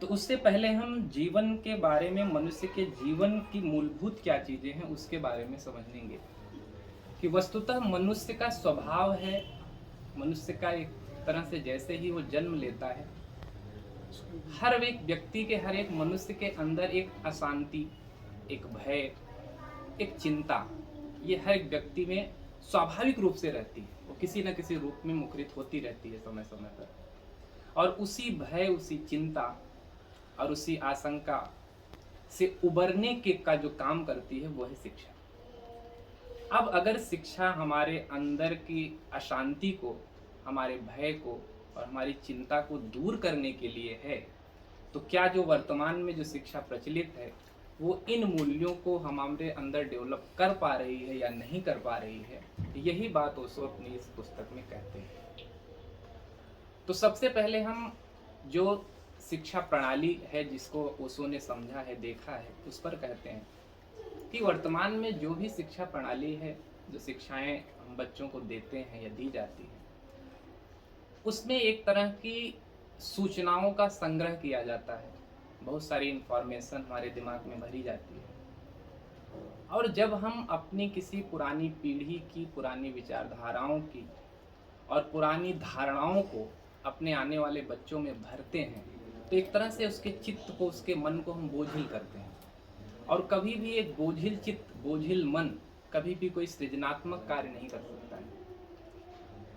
तो उससे पहले हम जीवन के बारे में, मनुष्य के जीवन की मूलभूत क्या चीज़ें हैं उसके बारे में समझेंगे कि वस्तुतः मनुष्य का स्वभाव है, मनुष्य का एक तरह से जैसे ही वो जन्म लेता है, हर एक व्यक्ति के, हर एक मनुष्य के अंदर एक अशांति, एक भय, एक चिंता, ये हर एक व्यक्ति में स्वाभाविक रूप से रहती है। वो किसी न किसी रूप में मुखरित होती रहती है समय समय पर। और उसी भय, उसी चिंता और उसी आशंका से उबरने के का जो काम करती है वो है शिक्षा। अब अगर शिक्षा हमारे अंदर की अशांति को, हमारे भय को और हमारी चिंता को दूर करने के लिए है, तो क्या जो वर्तमान में जो शिक्षा प्रचलित है वो इन मूल्यों को हमारे अंदर डेवलप कर पा रही है या नहीं कर पा रही है? यही बात ओशो अपनी इस पुस्तक में कहते हैं। तो सबसे पहले हम जो शिक्षा प्रणाली है जिसको ओशो ने समझा है, देखा है, उस पर कहते हैं कि वर्तमान में जो भी शिक्षा प्रणाली है, जो शिक्षाएं हम बच्चों को देते हैं या दी जाती है, उसमें एक तरह की सूचनाओं का संग्रह किया जाता है। बहुत सारी इंफॉर्मेशन हमारे दिमाग में भरी जाती है और जब हम अपनी किसी पुरानी पीढ़ी की पुरानी विचारधाराओं की और पुरानी धारणाओं को अपने आने वाले बच्चों में भरते हैं तो एक तरह से उसके चित्त को, उसके मन को हम बोझिल करते हैं। और कभी भी एक बोझिल चित्त, बोझिल मन कभी भी कोई सृजनात्मक कार्य नहीं कर सकता है।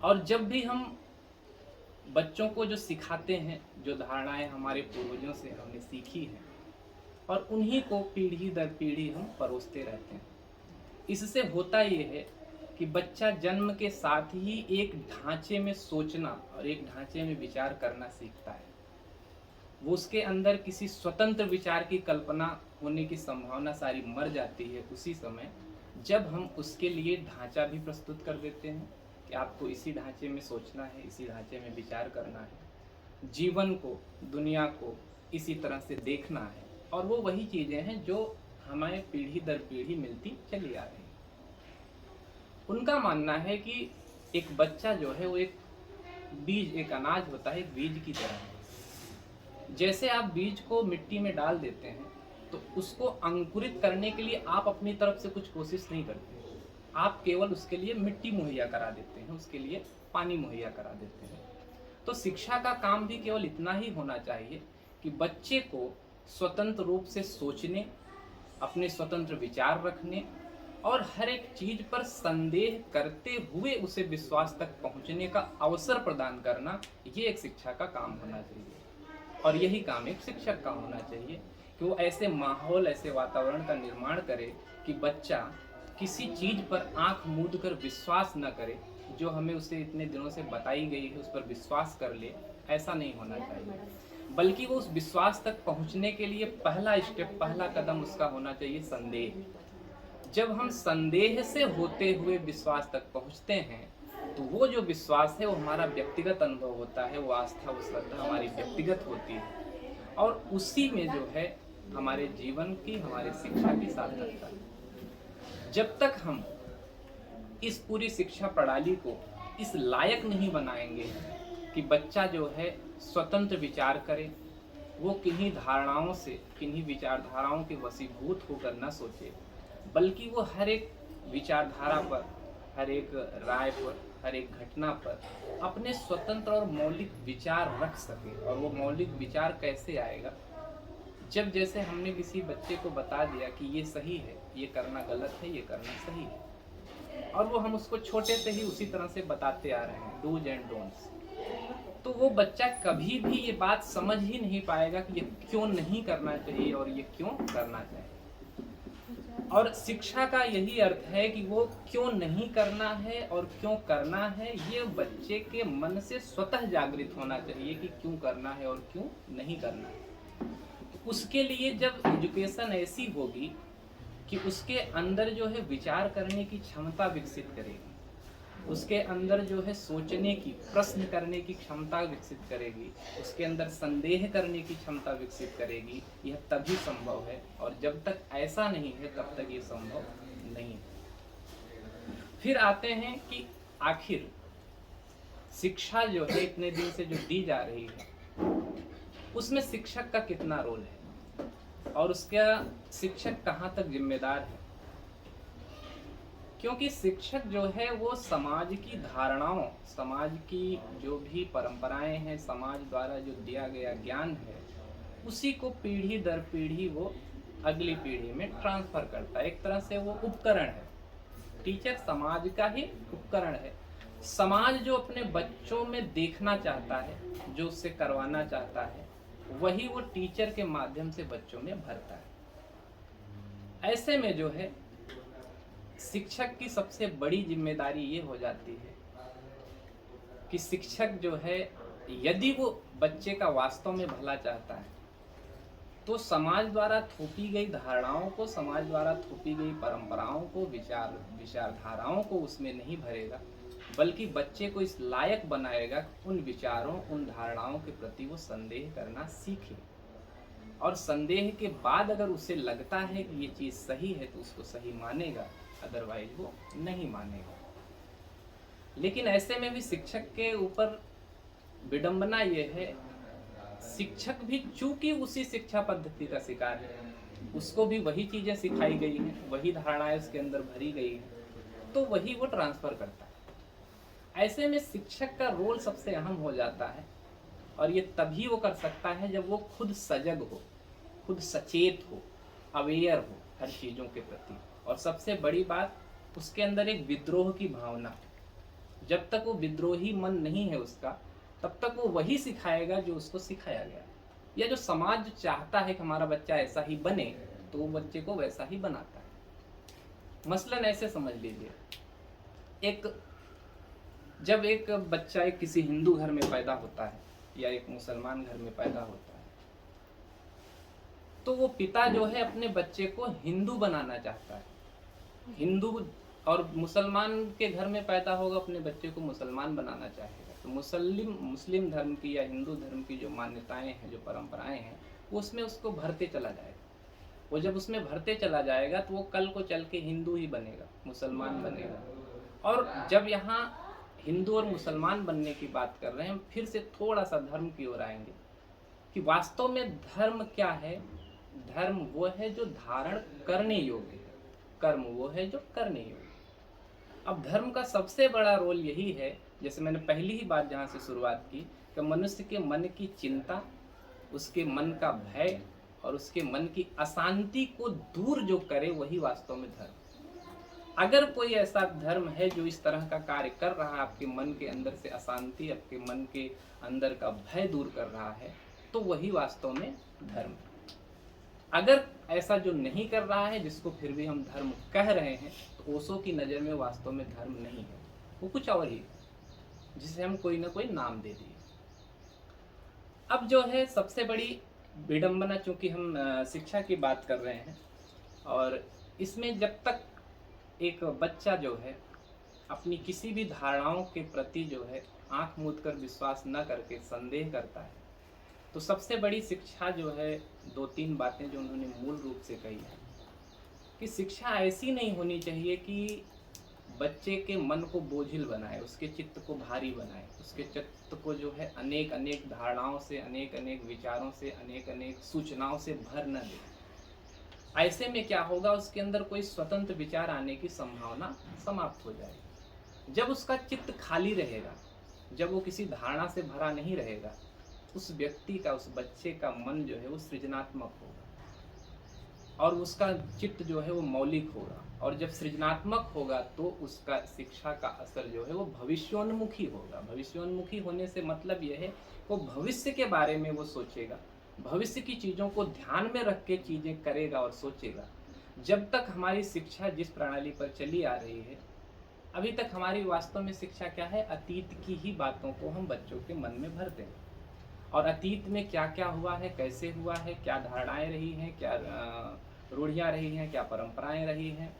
और जब भी हम बच्चों को जो सिखाते हैं, जो धारणाएं हमारे पूर्वजों से हमने सीखी हैं और उन्हीं को पीढ़ी दर पीढ़ी हम परोसते रहते हैं, इससे होता ये है कि बच्चा जन्म के साथ ही एक ढांचे में सोचना और एक ढांचे में विचार करना सीखता है। वो उसके अंदर किसी स्वतंत्र विचार की कल्पना होने की संभावना सारी मर जाती है उसी समय जब हम उसके लिए ढांचा भी प्रस्तुत कर देते हैं कि आपको इसी ढांचे में सोचना है, इसी ढांचे में विचार करना है, जीवन को, दुनिया को इसी तरह से देखना है। और वो वही चीज़ें हैं जो हमें पीढ़ी दर पीढ़ी मिलती चली आ रही है। उनका मानना है कि एक बच्चा जो है वो एक बीज, एक अनाज होता है, एक बीज की तरह है। जैसे आप बीज को मिट्टी में डाल देते हैं तो उसको अंकुरित करने के लिए आप अपनी तरफ से कुछ कोशिश नहीं करते, आप केवल उसके लिए मिट्टी मुहैया करा देते हैं, उसके लिए पानी मुहैया करा देते हैं। तो शिक्षा का काम भी केवल इतना ही होना चाहिए कि बच्चे को स्वतंत्र रूप से सोचने, अपने स्वतंत्र विचार रखने और हर एक चीज पर संदेह करते हुए उसे विश्वास तक पहुंचने का अवसर प्रदान करना, ये एक शिक्षा का काम होना चाहिए। और यही काम एक शिक्षक का होना चाहिए कि वो ऐसे माहौल, ऐसे वातावरण का निर्माण करे कि बच्चा किसी चीज पर आंख मूंद कर विश्वास न करे, जो हमें उसे इतने दिनों से बताई गई है उस पर विश्वास कर ले। ऐसा नहीं होना चाहिए, बल्कि वो उस विश्वास तक पहुंचने के लिए पहला स्टेप, पहला कदम उसका होना चाहिए संदेह। जब हम संदेह से होते हुए विश्वास तक पहुंचते हैं तो वो जो विश्वास है वो हमारा व्यक्तिगत अनुभव होता है, वो आस्था, वो श्रद्धा हमारी व्यक्तिगत होती है और उसी में जो है हमारे जीवन की, हमारे शिक्षा की सार्थकता है। जब तक हम इस पूरी शिक्षा प्रणाली को इस लायक नहीं बनाएंगे कि बच्चा जो है स्वतंत्र विचार करे, वो किन्हीं धारणाओं से, किन्हीं विचारधाराओं के वशीभूत होकर न सोचे, बल्कि वो हर एक विचारधारा पर, हर एक राय पर, हर एक घटना पर अपने स्वतंत्र और मौलिक विचार रख सके। और वो मौलिक विचार कैसे आएगा? जब जैसे हमने किसी बच्चे को बता दिया कि ये सही है, ये करना गलत है, ये करना सही है, और वो हम उसको छोटे से ही उसी तरह से बताते आ रहे हैं, डूज एंड डोंट्स, तो वो बच्चा कभी भी ये बात समझ ही नहीं पाएगा कि ये क्यों नहीं करना चाहिए और ये क्यों करना चाहिए। और शिक्षा का यही अर्थ है कि वो क्यों नहीं करना है और क्यों करना है, ये बच्चे के मन से स्वतः जागृत होना चाहिए कि क्यों करना है और क्यों नहीं करना है। उसके लिए जब एजुकेशन ऐसी होगी कि उसके अंदर जो है विचार करने की क्षमता विकसित करेगी, उसके अंदर जो है सोचने की, प्रश्न करने की क्षमता विकसित करेगी, उसके अंदर संदेह करने की क्षमता विकसित करेगी, यह तभी संभव है। और जब तक ऐसा नहीं है तब तक ये संभव नहीं है। फिर आते हैं कि आखिर शिक्षा जो है इतने दिन से जो दी जा रही है, उसमें शिक्षक का कितना रोल है और उसका शिक्षक कहाँ तक जिम्मेदार है। क्योंकि शिक्षक जो है वो समाज की धारणाओं, समाज की जो भी परंपराएं हैं, समाज द्वारा जो दिया गया ज्ञान है, उसी को पीढ़ी दर पीढ़ी वो अगली पीढ़ी में ट्रांसफर करता है। एक तरह से वो उपकरण है। टीचर समाज का ही उपकरण है। समाज जो अपने बच्चों में देखना चाहता है, जो उससे करवाना चाहता है, वही वो टीचर के माध्यम से बच्चों में भरता है। ऐसे में जो है शिक्षक की सबसे बड़ी जिम्मेदारी ये हो जाती है कि शिक्षक जो है, यदि वो बच्चे का वास्तव में भला चाहता है, तो समाज द्वारा थोपी गई धारणाओं को, समाज द्वारा थोपी गई परंपराओं को, विचारधाराओं को उसमें नहीं भरेगा, बल्कि बच्चे को इस लायक बनाएगा उन विचारों, उन धारणाओं के प्रति वो संदेह करना सीखे। और संदेह के बाद अगर उसे लगता है कि ये चीज़ सही है तो उसको सही मानेगा, अदरवाइज वो नहीं मानेगा। लेकिन ऐसे में भी शिक्षक के ऊपर विडंबना ये है, शिक्षक भी चूंकि उसी शिक्षा पद्धति का शिकार है, उसको भी वही चीजें सिखाई गई हैं, वही धारणाएं उसके अंदर भरी गई हैं, तो वही वो ट्रांसफर करता है। ऐसे में शिक्षक का रोल सबसे अहम हो जाता है, और ये तभी वो कर सकता है जब वो खुद सजग हो, खुद सचेत हो, अवेयर हो हर चीज़ों के प्रति। और सबसे बड़ी बात, उसके अंदर एक विद्रोह की भावना। जब तक वो विद्रोही मन नहीं है उसका, तब तक वो वही सिखाएगा जो उसको सिखाया गया, या जो समाज चाहता है कि हमारा बच्चा ऐसा ही बने, तो वो बच्चे को वैसा ही बनाता है। मसलन ऐसे समझ लीजिए, जब एक बच्चा एक किसी हिंदू घर में पैदा होता है या एक मुसलमान घर में पैदा होता है, तो वो पिता जो है अपने बच्चे को हिंदू बनाना चाहता है। हिंदू और मुसलमान के घर में पैदा होगा, अपने बच्चे को मुसलमान बनाना चाहेगा। तो मुस्लिम धर्म की या हिंदू धर्म की जो मान्यताएं हैं, जो परंपराएं हैं, वो उसमें उसको भरते चला जाएगा। वो जब उसमें भरते चला जाएगा तो वो कल को चल के हिंदू ही बनेगा, मुसलमान बनेगा। और जब यहाँ हिंदू और मुसलमान बनने की बात कर रहे हैं, फिर से थोड़ा सा धर्म की ओर आएंगे कि वास्तव में धर्म क्या है। धर्म वो है जो धारण करने योग्य है, कर्म वो है जो करने योग्य। अब धर्म का सबसे बड़ा रोल यही है, जैसे मैंने पहली ही बात जहाँ से शुरुआत की, कि मनुष्य के मन की चिंता, उसके मन का भय और उसके मन की अशांति को दूर जो करे, वही वास्तव में धर्म। अगर कोई ऐसा धर्म है जो इस तरह का कार्य कर रहा है, आपके मन के अंदर से अशांति, आपके मन के अंदर का भय दूर कर रहा है, तो वही वास्तव में धर्म है। अगर ऐसा जो नहीं कर रहा है, जिसको फिर भी हम धर्म कह रहे हैं, तो ओशो की नज़र में वास्तव में धर्म नहीं है, वो कुछ और ही है, जिसे हम कोई ना कोई नाम दे दिए। अब जो है सबसे बड़ी विडंबना, चूंकि हम शिक्षा की बात कर रहे हैं, और इसमें जब तक एक बच्चा जो है अपनी किसी भी धारणाओं के प्रति जो है आंख मूंद कर विश्वास न करके संदेह करता है, तो सबसे बड़ी शिक्षा जो है, दो तीन बातें जो उन्होंने मूल रूप से कही है, कि शिक्षा ऐसी नहीं होनी चाहिए कि बच्चे के मन को बोझिल बनाए, उसके चित्त को भारी बनाए, उसके चित्त को जो है अनेक अनेक धारणाओं से, अनेक अनेक विचारों से, अनेक अनेक सूचनाओं से भर न दे। ऐसे में क्या होगा, उसके अंदर कोई स्वतंत्र विचार आने की संभावना समाप्त हो जाएगी। जब उसका चित्त खाली रहेगा, जब वो किसी धारणा से भरा नहीं रहेगा, उस व्यक्ति का, उस बच्चे का मन जो है वो सृजनात्मक होगा, और उसका चित्त जो है वो मौलिक होगा। और जब सृजनात्मक होगा तो उसका शिक्षा का असर जो है वो भविष्योन्मुखी होगा। भविष्योन्मुखी होने से मतलब यह है, वो भविष्य के बारे में वो सोचेगा, भविष्य की चीज़ों को ध्यान में रख के चीज़ें करेगा और सोचेगा। जब तक हमारी शिक्षा जिस प्रणाली पर चली आ रही है, अभी तक हमारी वास्तव में शिक्षा क्या है, अतीत की ही बातों को हम बच्चों के मन में भरते हैं, और अतीत में क्या क्या हुआ है, कैसे हुआ है, क्या धारणाएं रही हैं, क्या रूढ़ियाँ रही हैं, क्या परंपराएं रही हैं,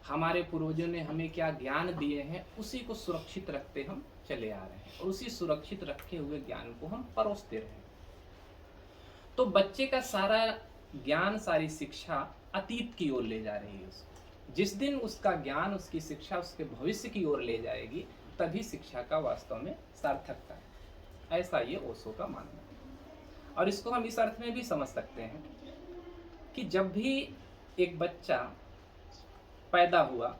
हमारे पूर्वजों ने हमें क्या ज्ञान दिए हैं, उसी को सुरक्षित रखते हम चले आ रहे हैं, और उसी सुरक्षित रखे हुए ज्ञान को हम परोसते रहे। तो बच्चे का सारा ज्ञान, सारी शिक्षा अतीत की ओर ले जा रही है उसको। जिस दिन उसका ज्ञान, उसकी शिक्षा उसके भविष्य की ओर ले जाएगी, तभी शिक्षा का वास्तव में सार्थकता है। ऐसा ये ओशो का मानना है। और इसको हम इस अर्थ में भी समझ सकते हैं कि जब भी एक बच्चा पैदा हुआ,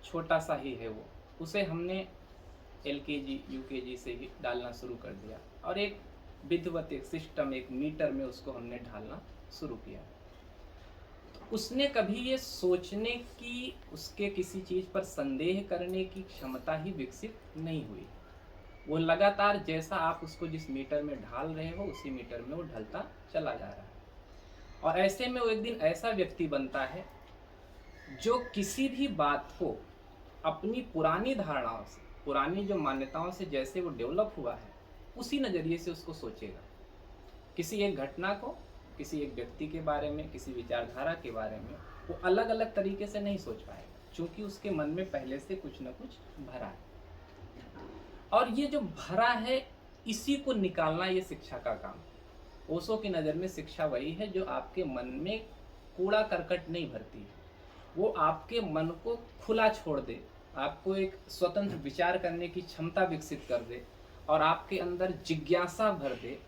छोटा सा ही है वो, उसे हमने एलकेजी यूकेजी से ही डालना शुरू कर दिया और एक विधिवत एक सिस्टम, एक मीटर में उसको हमने ढालना शुरू किया। तो उसने कभी ये सोचने की, उसके किसी चीज़ पर संदेह करने की क्षमता ही विकसित नहीं हुई। वो लगातार जैसा आप उसको जिस मीटर में ढाल रहे हो उसी मीटर में वो ढलता चला जा रहा है। और ऐसे में वो एक दिन ऐसा व्यक्ति बनता है जो किसी भी बात को अपनी पुरानी धारणाओं से, पुरानी जो मान्यताओं से जैसे वो डेवलप हुआ है उसी नज़रिए से उसको सोचेगा। किसी एक घटना को, किसी एक व्यक्ति के बारे में, किसी विचारधारा के बारे में वो अलग अलग तरीके से नहीं सोच पाएगा, क्योंकि उसके मन में पहले से कुछ न कुछ भरा है। और ये जो भरा है इसी को निकालना ये शिक्षा का काम। ओशो की नज़र में शिक्षा वही है जो आपके मन में कूड़ा करकट नहीं भरती है, वो आपके मन को खुला छोड़ दे, आपको एक स्वतंत्र विचार करने की क्षमता विकसित कर दे और आपके अंदर जिज्ञासा भर दे।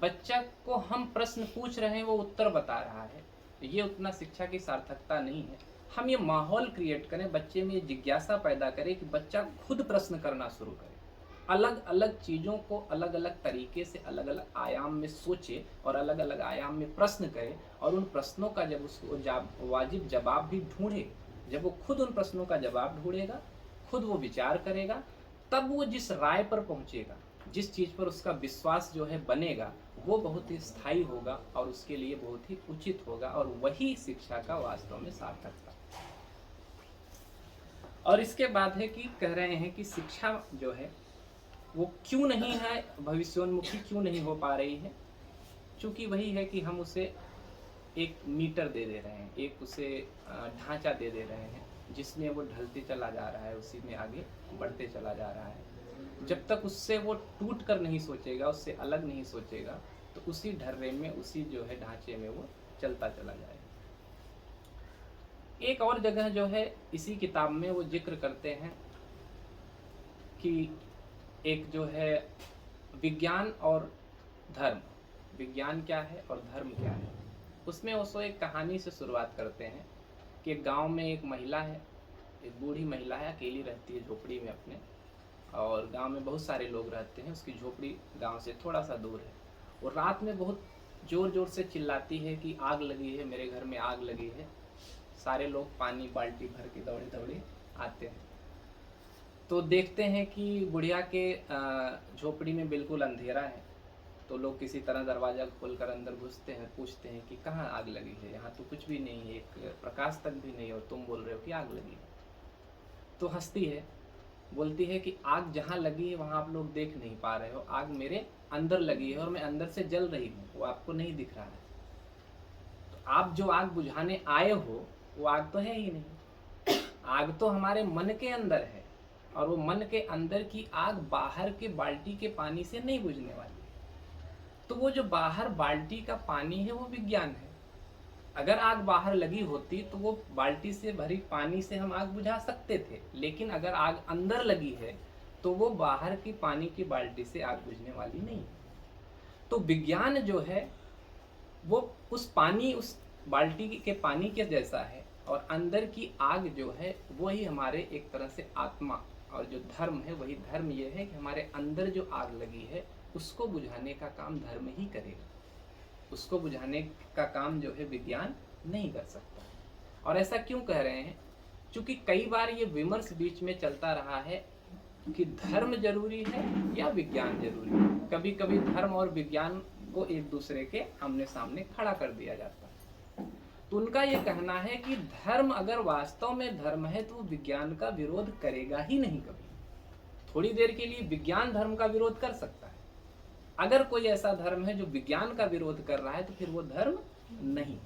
बच्चा को हम प्रश्न पूछ रहे हैं, वो उत्तर बता रहा है, ये उतना शिक्षा की सार्थकता नहीं है। हम ये माहौल क्रिएट करें, बच्चे में ये जिज्ञासा पैदा करें कि बच्चा खुद प्रश्न करना शुरू करे, अलग अलग चीज़ों को अलग अलग तरीके से अलग अलग आयाम में सोचे और अलग अलग आयाम में प्रश्न करे और उन प्रश्नों का जब उसको वाजिब जवाब भी ढूंढे, जब वो खुद उन प्रश्नों का जवाब ढूंढेगा, खुद वो विचार करेगा, तब वो जिस राय पर पहुंचेगा, जिस चीज़ पर उसका विश्वास जो है बनेगा, वो बहुत ही स्थायी होगा और उसके लिए बहुत ही उचित होगा और वही शिक्षा का वास्तव में सार्थकता। और इसके बाद है कि कह रहे हैं कि शिक्षा जो है वो क्यों नहीं है भविष्योन्मुखी, क्यों नहीं हो पा रही है, क्योंकि वही है कि हम उसे एक मीटर दे रहे हैं, एक उसे ढांचा दे रहे हैं जिसमें वो ढलते चला जा रहा है, उसी में आगे बढ़ते चला जा रहा है। जब तक उससे वो टूट कर नहीं सोचेगा, उससे अलग नहीं सोचेगा, तो उसी ढर्रे में, उसी जो है ढांचे में वो चलता चला जाएगा। एक और जगह जो है इसी किताब में वो जिक्र करते हैं कि एक जो है विज्ञान और धर्म, विज्ञान क्या है और धर्म क्या है। उसमें ओशो एक कहानी से शुरुआत करते हैं कि एक गांव में एक महिला है, एक बूढ़ी महिला है, अकेली रहती है झोपड़ी में अपने, और गांव में बहुत सारे लोग रहते हैं। उसकी झोपड़ी गांव से थोड़ा सा दूर है। और रात में बहुत ज़ोर ज़ोर से चिल्लाती है कि आग लगी है, मेरे घर में आग लगी है। सारे लोग पानी बाल्टी भर के दौड़े दौड़े आते हैं। तो देखते हैं कि बुढ़िया के झोपड़ी में बिल्कुल अंधेरा है। तो लोग किसी तरह दरवाज़ा खोलकर अंदर घुसते हैं, पूछते हैं कि कहाँ आग लगी है, यहाँ तो कुछ भी नहीं है, एक प्रकाश तक भी नहीं, और तुम बोल रहे हो कि आग लगी है। तो हंसती है, बोलती है कि आग जहाँ लगी है वहाँ आप लोग देख नहीं पा रहे हो, आग मेरे अंदर लगी है और मैं अंदर से जल रही हूँ, वो आपको नहीं दिख रहा है। तो आप जो आग बुझाने आए हो वो आग तो है ही नहीं, आग तो हमारे मन के अंदर है, और वो मन के अंदर की आग बाहर के बाल्टी के पानी से नहीं बुझने वाली। तो वो जो बाहर बाल्टी का पानी है वो विज्ञान है। अगर आग बाहर लगी होती तो वो बाल्टी से भरी पानी से हम आग बुझा सकते थे, लेकिन अगर आग अंदर लगी है तो वो बाहर की पानी की बाल्टी से आग बुझने वाली नहीं है। तो विज्ञान जो है वो उस पानी, उस बाल्टी के पानी के जैसा है, और अंदर की आग जो है वही हमारे एक तरह से आत्मा, और जो धर्म है वही धर्म ये है कि हमारे अंदर जो आग लगी है उसको बुझाने का काम धर्म ही करेगा, उसको बुझाने का काम जो है विज्ञान नहीं कर सकता। और ऐसा क्यों कह रहे हैं? क्योंकि कई बार ये विमर्श बीच में चलता रहा है कि धर्म जरूरी है या विज्ञान जरूरी है। कभी कभी धर्म और विज्ञान को एक दूसरे के आमने सामने खड़ा कर दिया जाता है। तो उनका ये कहना है कि धर्म अगर वास्तव में धर्म है तो विज्ञान का विरोध करेगा ही नहीं कभी। थोड़ी देर के लिए विज्ञान धर्म का विरोध कर सकता है। अगर कोई ऐसा धर्म है जो विज्ञान का विरोध कर रहा है तो फिर वो धर्म नहीं,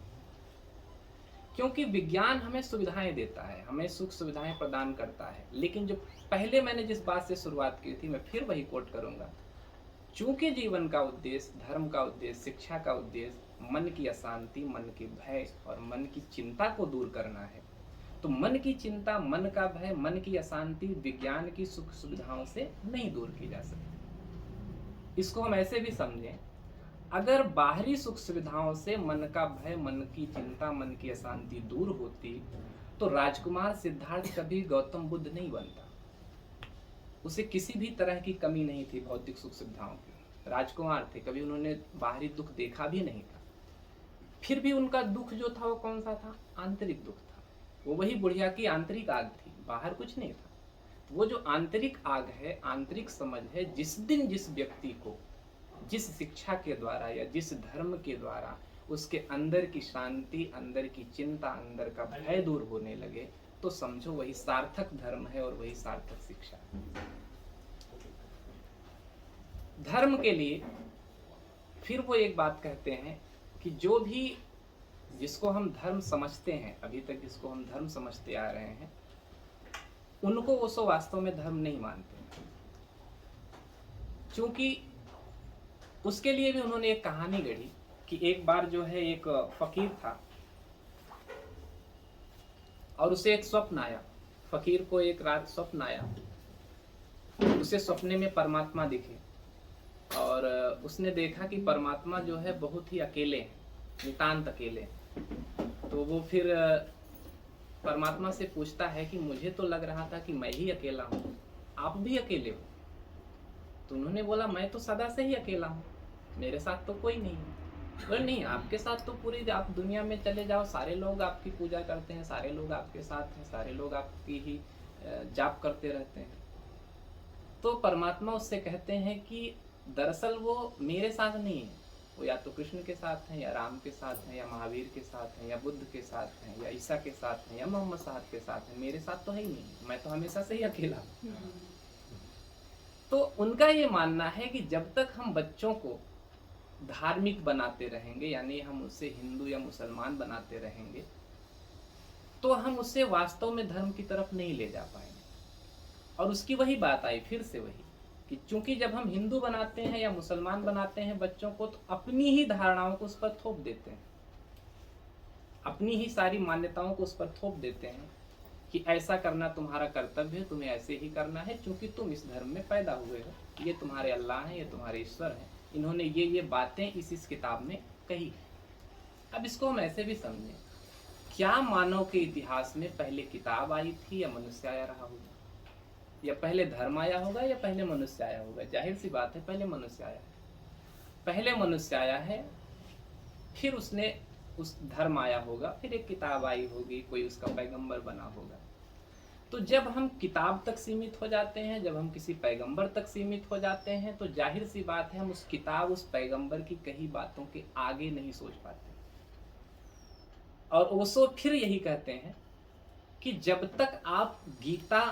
क्योंकि विज्ञान हमें सुविधाएं देता है, हमें सुख सुविधाएं प्रदान करता है। लेकिन जो पहले मैंने जिस बात से शुरुआत की थी, मैं फिर वही कोट करूंगा, चूंकि जीवन का उद्देश्य, धर्म का उद्देश्य, शिक्षा का उद्देश्य मन की अशांति, मन के भय और मन की चिंता को दूर करना है, तो मन की चिंता, मन का भय, मन की अशांति विज्ञान की सुख सुविधाओं से नहीं दूर की जा सकती। इसको हम ऐसे भी समझें, अगर बाहरी सुख सुविधाओं से मन का भय, मन की चिंता, मन की अशांति दूर होती तो राजकुमार सिद्धार्थ कभी गौतम बुद्ध नहीं बनता। उसे किसी भी तरह की कमी नहीं थी भौतिक सुख सुविधाओं की। राजकुमार थे, कभी उन्होंने बाहरी दुख देखा भी नहीं था। फिर भी उनका दुख जो था वो कौन सा था? आंतरिक दुख था। वो वही बुढ़िया की आंतरिक आग थी, बाहर कुछ नहीं था। वो जो आंतरिक आग है, आंतरिक समझ है, जिस दिन जिस व्यक्ति को जिस शिक्षा के द्वारा या जिस धर्म के द्वारा उसके अंदर की शांति, अंदर की चिंता, अंदर का भय दूर होने लगे तो समझो वही सार्थक धर्म है और वही सार्थक शिक्षा है। धर्म के लिए फिर वो एक बात कहते हैं कि जो भी जिसको हम धर्म समझते हैं, अभी तक जिसको हम धर्म समझते आ रहे हैं, उनको वो सो वास्तव में धर्म नहीं मानते। क्योंकि उसके लिए भी उन्होंने एक कहानी गढ़ी कि एक बार जो है एक फकीर था और उसे एक स्वप्न आया। फकीर को एक रात स्वप्न आया, उसे सपने में परमात्मा दिखे और उसने देखा कि परमात्मा जो है बहुत ही अकेले हैं, नितांत अकेले। तो वो फिर परमात्मा से पूछता है कि मुझे तो लग रहा था कि मैं ही अकेला हूँ, आप भी अकेले हो। तो उन्होंने बोला मैं तो सदा से ही अकेला हूँ, मेरे साथ तो कोई नहीं है। बोले नहीं, आपके साथ तो पूरी, आप दुनिया में चले जाओ, सारे लोग आपकी पूजा करते हैं, सारे लोग आपके साथ हैं, सारे लोग आपकी ही जाप करते रहते हैं। तो परमात्मा उससे कहते हैं कि दरअसल वो मेरे साथ नहीं है, वो या तो कृष्ण के साथ हैं, या राम के साथ हैं, या महावीर के साथ हैं, या बुद्ध के साथ हैं, या ईसा के साथ हैं, या मोहम्मद साहब के साथ हैं, मेरे साथ तो है ही नहीं, मैं तो हमेशा से ही अकेला हूँ। तो उनका ये मानना है कि जब तक हम बच्चों को धार्मिक बनाते रहेंगे, यानी हम उसे हिंदू या मुसलमान बनाते रहेंगे, तो हम उसे वास्तव में धर्म की तरफ नहीं ले जा पाएंगे। और उसकी वही बात आई, फिर से वही कि चूंकि जब हम हिंदू बनाते हैं या मुसलमान बनाते हैं बच्चों को, तो अपनी ही धारणाओं को उस पर थोप देते हैं, अपनी ही सारी मान्यताओं को उस पर थोप देते हैं कि ऐसा करना तुम्हारा कर्तव्य है, तुम्हें ऐसे ही करना है, क्योंकि तुम इस धर्म में पैदा हुए हो, ये तुम्हारे अल्लाह हैं, ये तुम्हारे ईश्वर हैं, इन्होंने ये बातें इस किताब में कही। अब इसको हम ऐसे भी समझें, क्या मानव के इतिहास में पहले किताब आई थी या मनुष्य आया रहा होगा, या पहले धर्म आया होगा या पहले मनुष्य आया होगा? जाहिर सी बात है पहले मनुष्य आया है। पहले मनुष्य आया है, फिर उसने उस धर्म आया होगा, फिर एक किताब आई होगी, कोई उसका पैगंबर बना होगा। तो जब हम किताब तक सीमित हो जाते हैं, जब हम किसी पैगंबर तक सीमित हो जाते हैं, तो जाहिर सी बात है हम उस किताब, उस पैगंबर की कही बातों के आगे नहीं सोच पाते। और ओशो फिर यही कहते हैं कि जब तक आप गीता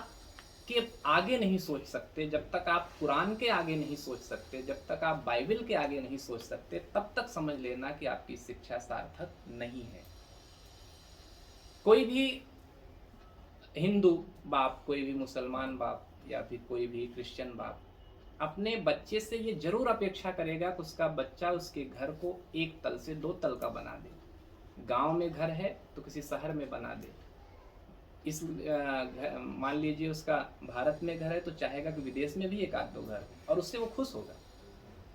के आगे नहीं सोच सकते, जब तक आप कुरान के आगे नहीं सोच सकते, जब तक आप बाइबल के आगे नहीं सोच सकते, तब तक समझ लेना कि आपकी शिक्षा सार्थक नहीं है। कोई भी हिंदू बाप, कोई भी मुसलमान बाप, या फिर कोई भी क्रिश्चियन बाप अपने बच्चे से ये जरूर अपेक्षा करेगा कि उसका बच्चा उसके घर को एक तल से दो तल का बना दे। गांव में घर है तो किसी शहर में बना दे। इस मान लीजिए उसका भारत में घर है तो चाहेगा कि विदेश में भी एक आध दो घर है, और उससे वो खुश होगा।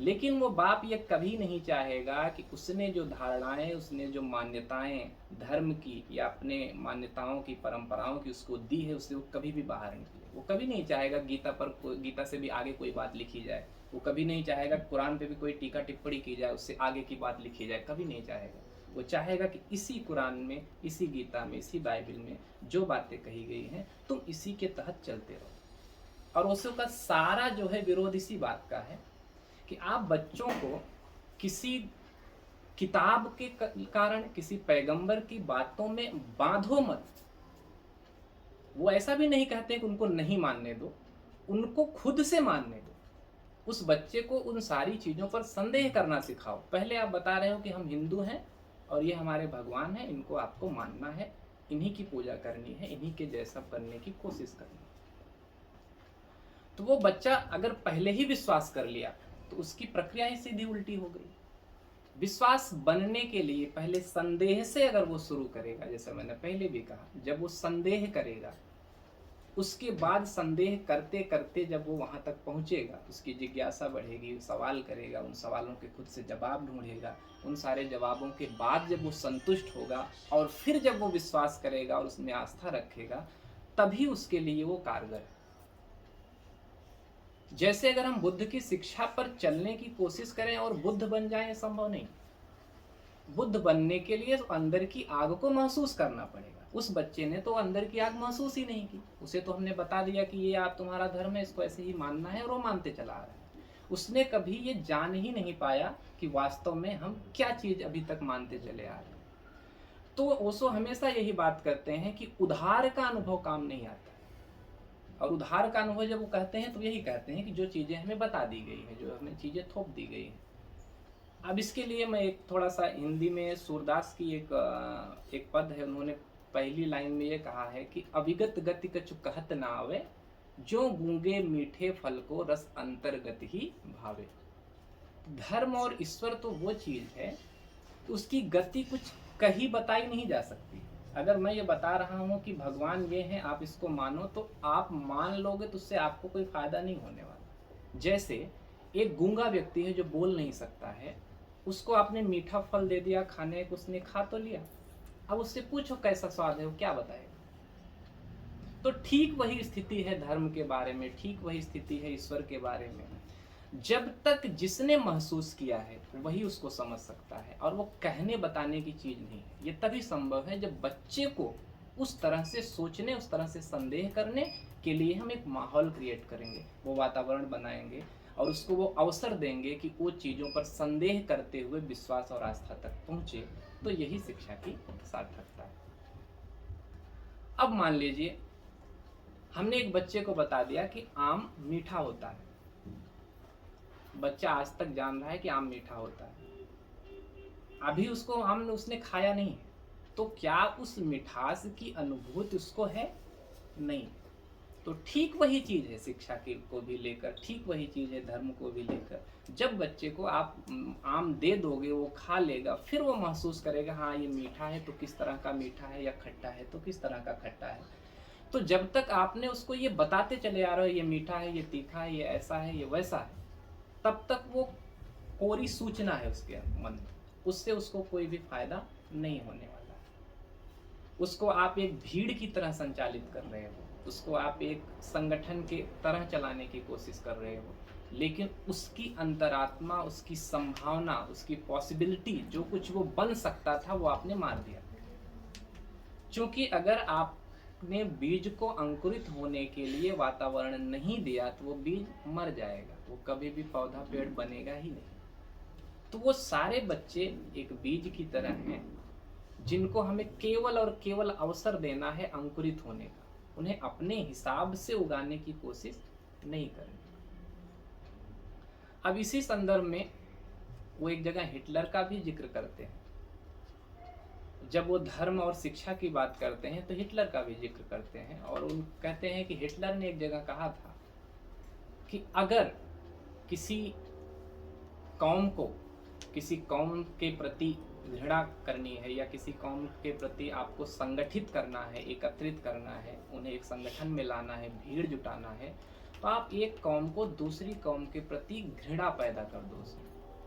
लेकिन वो बाप ये कभी नहीं चाहेगा कि उसने जो धारणाएं, उसने जो मान्यताएं धर्म की या अपने मान्यताओं की, परंपराओं की उसको दी है, उससे वो कभी भी बाहर निकले। वो कभी नहीं चाहेगा गीता से भी आगे कोई बात लिखी जाए। वो कभी नहीं चाहेगा कुरान पे भी कोई टीका टिप्पणी की जाए, उससे आगे की बात लिखी जाए, कभी नहीं चाहेगा। वो चाहेगा कि इसी कुरान में, इसी गीता में, इसी बाइबल में जो बातें कही गई हैं तुम इसी के तहत चलते रहो। और उसका सारा जो है विरोध इसी बात का है कि आप बच्चों को किसी किताब के कारण, किसी पैगंबर की बातों में बांधो मत। वो ऐसा भी नहीं कहते कि उनको नहीं मानने दो, उनको खुद से मानने दो। उस बच्चे को उन सारी चीजों पर संदेह करना सिखाओ। पहले आप बता रहे हो कि हम हिंदू हैं और ये हमारे भगवान हैं, इनको आपको मानना है, इन्हीं की पूजा करनी है, इन्हीं के जैसा बनने की कोशिश करनी है। तो वो बच्चा अगर पहले ही विश्वास कर लिया तो उसकी प्रक्रिया ही सीधी उल्टी हो गई। विश्वास बनने के लिए पहले संदेह से अगर वो शुरू करेगा, जैसे मैंने पहले भी कहा, जब वो संदेह करेगा उसके बाद संदेह करते करते जब वो वहाँ तक पहुँचेगा, उसकी जिज्ञासा बढ़ेगी, सवाल करेगा, उन सवालों के खुद से जवाब ढूंढेगा, उन सारे जवाबों के बाद जब वो संतुष्ट होगा और फिर जब वो विश्वास करेगा और उसमें आस्था रखेगा, तभी उसके लिए वो कारगर है। जैसे अगर हम बुद्ध की शिक्षा पर चलने की कोशिश करें और बुद्ध बन जाएं, संभव नहीं। बुद्ध बनने के लिए तो अंदर की आग को महसूस करना पड़ेगा। उस बच्चे ने तो अंदर की आग महसूस ही नहीं की। उसे तो हमने बता दिया कि ये आप तुम्हारा धर्म है, इसको ऐसे ही मानना है, और वो मानते चला आ रहा है। उसने कभी ये जान ही नहीं पाया कि वास्तव में हम क्या चीज अभी तक मानते चले आ रहे हैं। तो ओशो हमेशा यही बात करते हैं कि उधार का अनुभव काम नहीं आता। और उधार का अनुभव जब वो कहते हैं तो यही कहते हैं कि जो चीजें हमें बता दी गई है, जो हमें चीजें थोप दी गई है। अब इसके लिए मैं एक थोड़ा सा हिंदी में सूरदास की एक पद है, उन्होंने पहली लाइन में ये कहा है कि अविगत गति कछु कहत ना आवे, जो गूंगे मीठे फल को रस अंतर्गत ही भावे। धर्म और ईश्वर तो वो चीज है कि उसकी गति कुछ कहीं बताई नहीं जा सकती। अगर मैं ये बता रहा हूँ कि भगवान ये हैं, आप इसको मानो, तो आप मान लोगे तो उससे आपको कोई फायदा नहीं होने वाला। जैसे एक गूंगा व्यक्ति है जो बोल नहीं सकता है, उसको आपने मीठा फल दे दिया खाने को, उसने खा तो लिया, अब उससे पूछो कैसा स्वाद है, वो क्या बताएगा। तो ठीक वही स्थिति है धर्म के बारे में, ठीक वही स्थिति है ईश्वर के बारे में। जब तक जिसने महसूस किया है वही उसको समझ सकता है, और वो कहने बताने की चीज नहीं है। ये तभी संभव है जब बच्चे को उस तरह से सोचने, उस तरह से संदेह करने के लिए हम एक माहौल क्रिएट करेंगे, वो वातावरण बनाएंगे और उसको वो अवसर देंगे कि वो चीज़ों पर संदेह करते हुए विश्वास और आस्था तक पहुँचे। तो यही शिक्षा की सार्थकता है। अब मान लीजिए हमने एक बच्चे को बता दिया कि आम मीठा होता है। बच्चा आज तक जान रहा है कि आम मीठा होता है, अभी उसको आम उसने खाया नहीं है, तो क्या उस मिठास की अनुभूति उसको है? नहीं। तो ठीक वही चीज है शिक्षा की को भी लेकर, ठीक वही चीज है धर्म को भी लेकर। जब बच्चे को आप आम दे दोगे, वो खा लेगा, फिर वो महसूस करेगा हाँ ये मीठा है तो किस तरह का मीठा है, या खट्टा है तो किस तरह का खट्टा है। तो जब तक आपने उसको ये बताते चले आ रहे हो ये मीठा है, ये तीखा है, ये ऐसा है, ये वैसा है, तब तक वो कोरी सूचना है उसके मन में, उससे उसको कोई भी फायदा नहीं होने वाला है। उसको आप एक भीड़ की तरह संचालित कर रहे हो, उसको आप एक संगठन के तरह चलाने की कोशिश कर रहे हो, लेकिन उसकी अंतरात्मा, उसकी संभावना, उसकी पॉसिबिलिटी, जो कुछ वो बन सकता था वो आपने मार दिया। क्योंकि अगर आपने बीज को अंकुरित होने के लिए वातावरण नहीं दिया तो वो बीज मर जाएगा, वो कभी भी पौधा पेड़ बनेगा ही नहीं। तो वो सारे बच्चे एक बीज की तरह हैं जिनको हमें केवल और केवल अवसर देना है अंकुरित होने का, उन्हें अपने हिसाब से उगाने की कोशिश नहीं करें। अब इसी संदर्भ में वो एक जगह हिटलर का भी जिक्र करते हैं। जब वो धर्म और शिक्षा की बात करते हैं तो हिटलर का भी जिक्र करते हैं, और उन कहते हैं कि हिटलर ने एक जगह कहा था कि अगर किसी कौम को किसी कौम के प्रति घृणा करनी है, या किसी कौम के प्रति आपको संगठित करना है, एकत्रित करना है, उन्हें एक संगठन में लाना है, भीड़ जुटाना है, तो आप एक कौम को दूसरी कौम के प्रति घृणा पैदा कर दो,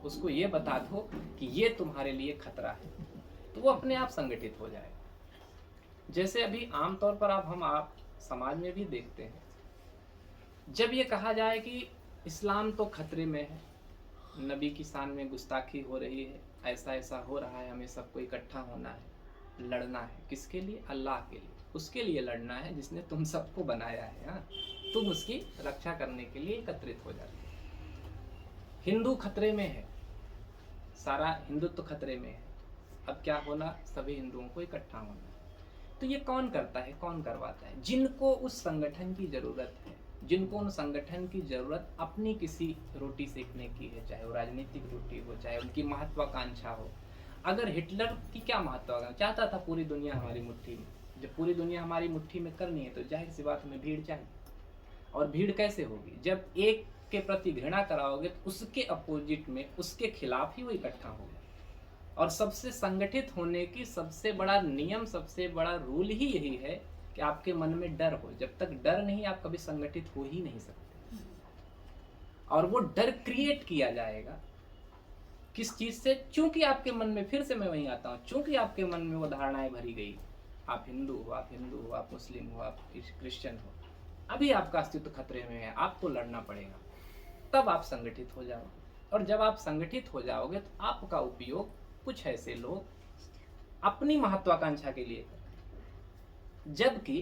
उसको ये बता दो कि ये तुम्हारे लिए खतरा है, तो वो अपने आप संगठित हो जाएगा। जैसे अभी आमतौर पर आप समाज में भी देखते हैं, जब ये कहा जाए कि इस्लाम तो खतरे में है, नबी की शान में गुस्ताखी हो रही है, ऐसा ऐसा हो रहा है, हमें सबको इकट्ठा होना है, लड़ना है, किसके लिए? अल्लाह के लिए। उसके लिए लड़ना है जिसने तुम सबको बनाया है, हाँ, तुम उसकी रक्षा करने के लिए एकत्रित हो जाते हो। हिंदू खतरे में है, सारा हिंदुत्व खतरे में है, अब क्या होना? सभी हिंदुओं को इकट्ठा होना। तो ये कौन करता है, कौन करवाता है? जिनको उस संगठन की जरूरत है, जिनको उन संगठन की जरूरत अपनी किसी रोटी सेकने की है, चाहे वो राजनीतिक रोटी हो, चाहे उनकी महत्वाकांक्षा हो। अगर हिटलर की क्या महत्वाकांक्षा? चाहता था पूरी दुनिया हमारी मुट्ठी में। जब पूरी दुनिया हमारी मुट्ठी में करनी है तो जाहिर सी बात में भीड़ चाहिए। और भीड़ कैसे होगी? जब एक के प्रति घृणा कराओगे तो उसके अपोजिट में, उसके खिलाफ ही वो इकट्ठा होगा। और सबसे संगठित होने की सबसे बड़ा नियम, सबसे बड़ा रूल ही यही है कि आपके मन में डर हो। जब तक डर नहीं, आप कभी संगठित हो ही नहीं सकते। और वो डर क्रिएट किया जाएगा किस चीज से? चूंकि आपके मन में, फिर से मैं वहीं आता हूँ, चूंकि आपके मन में वो धारणाएं भरी गई, आप हिंदू हो, आप मुस्लिम हो, आप क्रिश्चियन हो, अभी आपका अस्तित्व खतरे में है, आपको लड़ना पड़ेगा, तब आप संगठित हो जाओगे। और जब आप संगठित हो जाओगे तो आपका उपयोग कुछ ऐसे लोग अपनी महत्वाकांक्षा के लिए करें। जबकि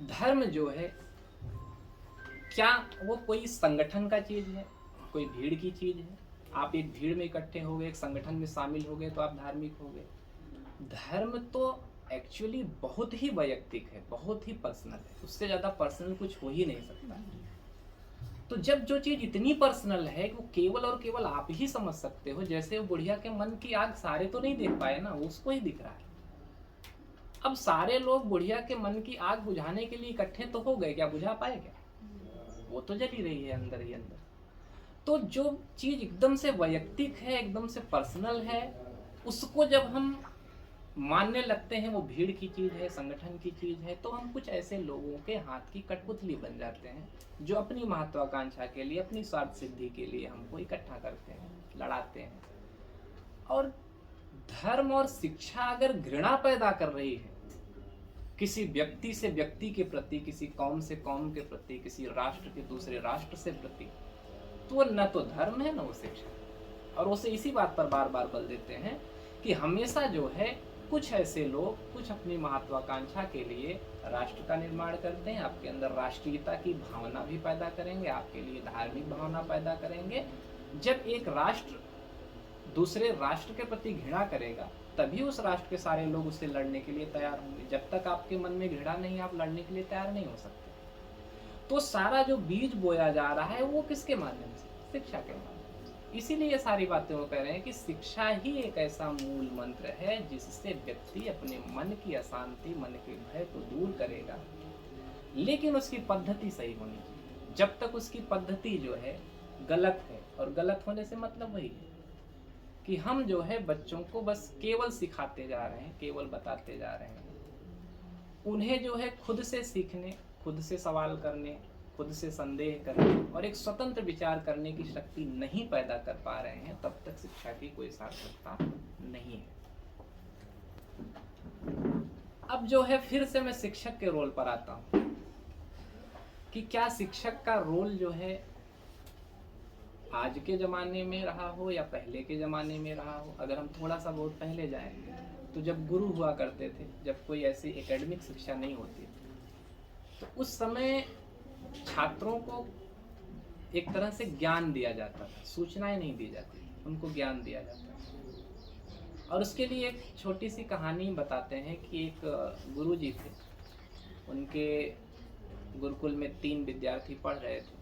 धर्म जो है, क्या वो कोई संगठन का चीज है, कोई भीड़ की चीज है? आप एक भीड़ में इकट्ठे हो गए, एक संगठन में शामिल हो गए तो आप धार्मिक हो गए। धर्म तो एक्चुअली बहुत ही वैयक्तिक है, बहुत ही पर्सनल है, उससे ज्यादा पर्सनल कुछ हो ही नहीं सकता। तो जब जो चीज इतनी पर्सनल है कि वो केवल और केवल आप ही समझ सकते हो, जैसे वो बुढ़िया के मन की आग सारे तो नहीं देख पाए ना, उसको ही दिख रहा है। अब सारे लोग बुढ़िया के मन की आग बुझाने के लिए इकट्ठे तो हो गए, क्या बुझा पाए? क्या? वो तो जली रही है अंदर ही अंदर। तो जो चीज एकदम से वैयक्तिक है, एकदम से पर्सनल है, उसको जब हम मानने लगते हैं वो भीड़ की चीज है, संगठन की चीज है, तो हम कुछ ऐसे लोगों के हाथ की कठपुतली बन जाते हैं जो अपनी महत्वाकांक्षा के लिए, अपनी स्वार्थ सिद्धि के लिए हमको इकट्ठा करते हैं, लड़ाते हैं। और धर्म और शिक्षा अगर घृणा पैदा कर रही है किसी व्यक्ति से व्यक्ति के प्रति, किसी कौम से कौम के प्रति, किसी राष्ट्र के दूसरे राष्ट्र से प्रति, तो वो न तो धर्म है न वो शिक्षा। और उसे इसी बात पर बार बार बल देते हैं कि हमेशा जो है कुछ ऐसे लोग कुछ अपनी महत्वाकांक्षा के लिए राष्ट्र का निर्माण करते हैं, आपके अंदर राष्ट्रीयता की भावना भी पैदा करेंगे, आपके लिए धार्मिक भावना पैदा करेंगे। जब एक राष्ट्र दूसरे राष्ट्र के प्रति घृणा करेगा तभी उस राष्ट्र के सारे लोग उससे लड़ने के लिए तैयार होंगे। जब तक आपके मन में घृणा नहीं, आप लड़ने के लिए तैयार नहीं हो सकते। तो सारा जो बीज बोया जा रहा है वो किसके माध्यम से? शिक्षा के माध्यम से। इसीलिए ये सारी बातें वो कह रहे हैं कि शिक्षा ही एक ऐसा मूल मंत्र है जिससे व्यक्ति अपने मन की अशांति, मन के भय को दूर करेगा, लेकिन उसकी पद्धति सही होनी चाहिए। जब तक उसकी पद्धति जो है गलत है, और गलत होने से मतलब वही है कि हम जो है बच्चों को बस केवल सिखाते जा रहे हैं, केवल बताते जा रहे हैं, उन्हें जो है खुद से सीखने, खुद से सवाल करने, खुद से संदेह करने और एक स्वतंत्र विचार करने की शक्ति नहीं पैदा कर पा रहे हैं, तब तक शिक्षा की कोई सार्थकता नहीं है। अब जो है फिर से मैं शिक्षक के रोल पर आता हूं कि क्या शिक्षक का रोल जो है आज के ज़माने में रहा हो या पहले के ज़माने में रहा हो। अगर हम थोड़ा सा बहुत पहले जाएंगे तो जब गुरु हुआ करते थे, जब कोई ऐसी एकेडमिक शिक्षा नहीं होती थी, तो उस समय छात्रों को एक तरह से ज्ञान दिया जाता था, सूचनाएं नहीं दी जाती, उनको ज्ञान दिया जाता था। और उसके लिए एक छोटी सी कहानी बताते हैं कि एक गुरु जी थे, उनके गुरुकुल में 3 विद्यार्थी पढ़ रहे थे,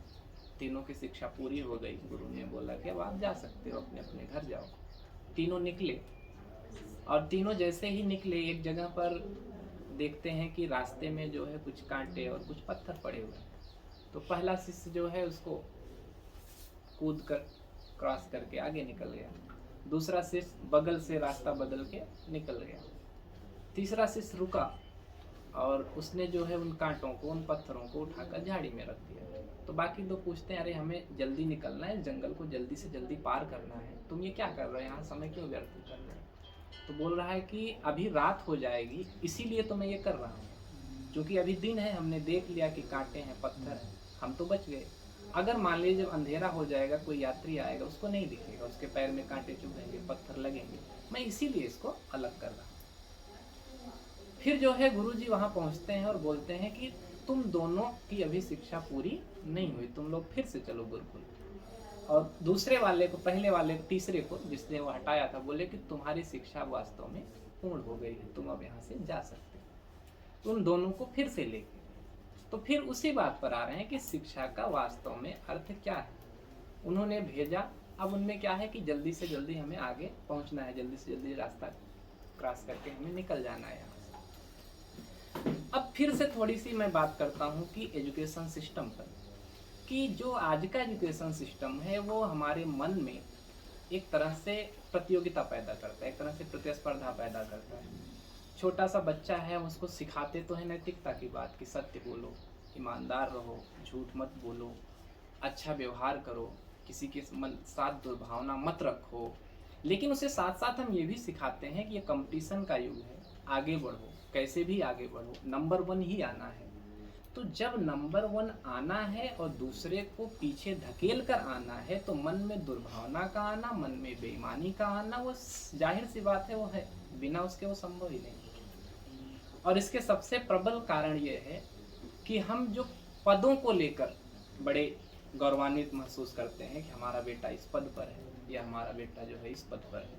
तीनों की शिक्षा पूरी हो गई। गुरु ने बोला कि अब आप जा सकते हो, अपने अपने घर जाओ। तीनों निकले और तीनों जैसे ही निकले एक जगह पर देखते हैं कि रास्ते में जो है कुछ कांटे और कुछ पत्थर पड़े हुए हैं। तो पहला शिष्य जो है उसको कूद कर क्रॉस करके आगे निकल गया, दूसरा शिष्य बगल से रास्ता बदल के निकल गया, तीसरा शिष्य रुका और उसने जो है उन कांटों को, उन पत्थरों को उठाकर झाड़ी में रख दिया। तो बाकी लोग पूछते हैं, अरे हमें जल्दी निकलना है, जंगल को जल्दी से जल्दी पार करना है, तुम ये क्या कर रहे हो, यहाँ समय क्यों व्यर्थ कर रहे हो? तो बोल रहा है कि अभी रात हो जाएगी, इसीलिए तो मैं ये कर रहा हूँ, क्योंकि अभी दिन है, हमने देख लिया कि कांटे हैं, पत्थर हैं, हम तो बच गए। अगर मान लीजिए जब अंधेरा हो जाएगा, कोई यात्री आएगा, उसको नहीं दिखेगा, उसके पैर में कांटे चुभेंगे, पत्थर लगेंगे, मैं इसीलिए इसको अलग कर रहा हूँ। फिर जो है गुरुजी वहां पहुंचते हैं और बोलते हैं कि तुम दोनों की अभी शिक्षा पूरी नहीं हुई, तुम लोग फिर से चलो गुरुकुल। और दूसरे वाले को, पहले वाले को, तीसरे को जिसने वो हटाया था, बोले कि तुम्हारी शिक्षा वास्तव में पूर्ण हो गई है, तुम अब यहाँ से जा सकते हो। उन दोनों को फिर से लेके तो फिर उसी बात पर आ रहे हैं कि शिक्षा का वास्तव में अर्थ क्या है। उन्होंने भेजा, अब उनमें क्या है कि जल्दी से जल्दी हमें आगे पहुंचना है, जल्दी से जल्दी रास्ता क्रॉस करके हमें निकल जाना है यहाँ से। अब फिर से थोड़ी सी मैं बात करता हूँ कि एजुकेशन सिस्टम पर, कि जो आज का एजुकेशन सिस्टम है वो हमारे मन में एक तरह से प्रतियोगिता पैदा करता है, एक तरह से प्रतिस्पर्धा पैदा करता है। छोटा सा बच्चा है, हम उसको सिखाते तो है नैतिकता की बात कि सत्य बोलो, ईमानदार रहो, झूठ मत बोलो, अच्छा व्यवहार करो, किसी के मन साथ दुर्भावना मत रखो। लेकिन उसे साथ साथ हम ये भी सिखाते हैं कि ये कंपटीशन का युग है, आगे बढ़ो, कैसे भी आगे बढ़ो, नंबर 1 ही आना है। तो जब नंबर 1 आना है और दूसरे को पीछे धकेल कर आना है, तो मन में दुर्भावना का आना, मन में बेईमानी का आना, वो जाहिर सी बात है, वो है, बिना उसके वो संभव ही नहीं। और इसके सबसे प्रबल कारण ये है कि हम जो पदों को लेकर बड़े गौरवान्वित महसूस करते हैं कि हमारा बेटा इस पद पर है या हमारा बेटा जो है इस पद पर है,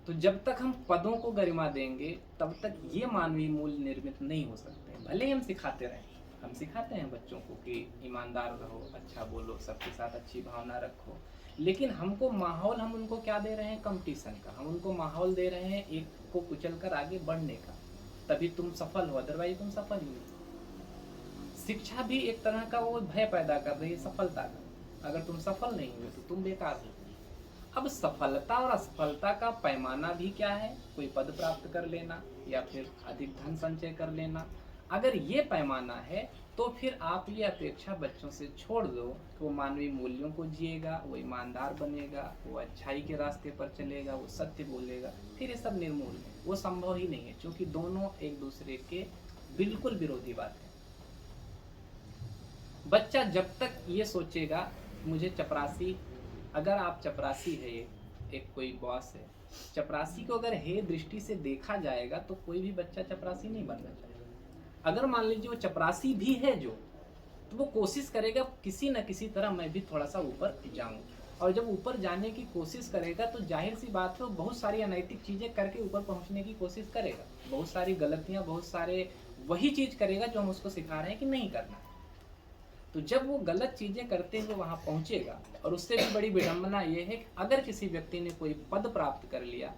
तो जब तक हम पदों को गरिमा देंगे तब तक ये मानवीय मूल्य निर्मित नहीं हो सकते। भले ही हम सिखाते रहें, हम सिखाते हैं बच्चों को कि ईमानदार रहो, अच्छा बोलो, सबके साथ अच्छी भावना रखो, लेकिन हमको माहौल, हम उनको क्या दे रहे हैं? कंपटीशन का। हम उनको माहौल दे रहे हैं एक को कुचल कर आगे बढ़ने का, तभी तुम सफल हो, अदरवाइज तुम सफल ही नहीं। शिक्षा भी एक तरह का वो भय पैदा कर रही है सफलता का, अगर तुम सफल नहीं हुए तो तुम बेकार हो। अब सफलता और असफलता का पैमाना भी क्या है? कोई पद प्राप्त कर लेना या फिर अधिक धन संचय कर लेना। अगर ये पैमाना है तो फिर आप ये अपेक्षा बच्चों से छोड़ दो कि वो मानवीय मूल्यों को जिएगा, वो ईमानदार बनेगा, वो अच्छाई के रास्ते पर चलेगा, वो सत्य बोलेगा, फिर ये सब निर्मूल है, वो संभव ही नहीं है, क्योंकि दोनों एक दूसरे के बिल्कुल विरोधी बात है। बच्चा जब तक ये सोचेगा मुझे चपरासी, अगर आप चपरासी है, एक कोई बॉस है, चपरासी को अगर हे दृष्टि से देखा जाएगा तो कोई भी बच्चा चपरासी नहीं बनना चाहेगा। अगर मान लीजिए वो चपरासी भी है जो, तो वो कोशिश करेगा किसी न किसी तरह मैं भी थोड़ा सा ऊपर जाऊं, और जब ऊपर जाने की कोशिश करेगा तो जाहिर सी बात है वो बहुत सारी अनैतिक चीजें करके ऊपर पहुंचने की कोशिश करेगा, बहुत सारी गलतियां, बहुत सारे वही चीज करेगा जो हम उसको सिखा रहे हैं कि नहीं करना। तो जब वो गलत चीजें करते हुए वहां पहुंचेगा, और उससे भी बड़ी विडंबना ये है कि अगर किसी व्यक्ति ने कोई पद प्राप्त कर लिया,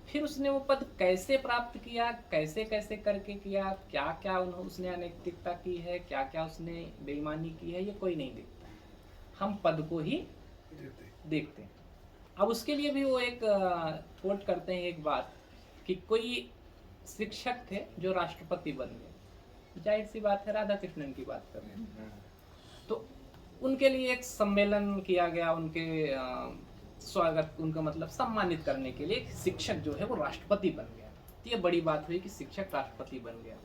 फिर उसने वो पद कैसे प्राप्त किया, कैसे कैसे करके किया, क्या क्या उसने अनैतिकता की है, क्या क्या उसने बेईमानी की है, ये कोई नहीं देखता। हम पद को ही देखते हैं। अब उसके लिए भी वो एक कोट करते हैं एक बात कि कोई शिक्षक थे जो राष्ट्रपति बन गए, जाहिर सी बात है, राधा कृष्णन की बात कर रहे हैं, तो उनके लिए एक सम्मेलन किया गया, उनके स्वागत, उनका मतलब सम्मानित करने के लिए शिक्षक जो है वो राष्ट्रपति बन गया। तो ये बड़ी बात हुई कि शिक्षक राष्ट्रपति बन गया।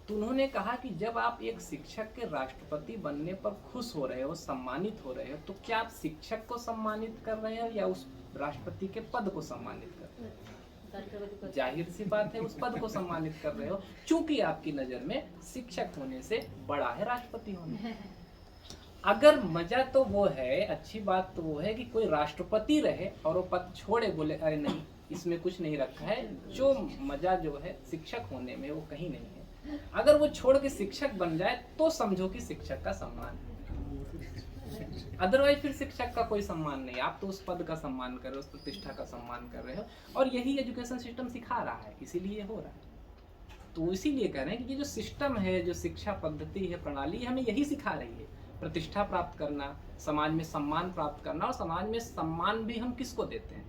तो उन्होंने कहा कि जब आप एक शिक्षक के राष्ट्रपति बनने पर खुश हो रहे हो, सम्मानित हो रहे हो, तो क्या आप शिक्षक को सम्मानित कर रहे हो या उस राष्ट्रपति के पद को सम्मानित कर रहे हो? जाहिर सी बात है उस पद को सम्मानित कर रहे हो, चूंकि आपकी नजर में शिक्षक होने से बड़ा है राष्ट्रपति होने। अगर मजा तो वो है, अच्छी बात तो वो है कि कोई राष्ट्रपति रहे और वो पद छोड़े, बोले अरे नहीं इसमें कुछ नहीं रखा है, जो मजा जो है शिक्षक होने में वो कहीं नहीं है। अगर वो छोड़ के शिक्षक बन जाए तो समझो कि शिक्षक का सम्मान है, अदरवाइज फिर शिक्षक का कोई सम्मान नहीं। आप तो उस पद का सम्मान कर रहे हो, उस प्रतिष्ठा का सम्मान कर रहे हो, और यही एजुकेशन सिस्टम सिखा रहा है, इसीलिए हो रहा है। तो इसीलिए कह रहे हैं कि ये जो सिस्टम है, जो शिक्षा पद्धति है, प्रणाली, हमें यही सिखा रही है, प्रतिष्ठा प्राप्त करना, समाज में सम्मान प्राप्त करना। और समाज में सम्मान भी हम किसको देते हैं?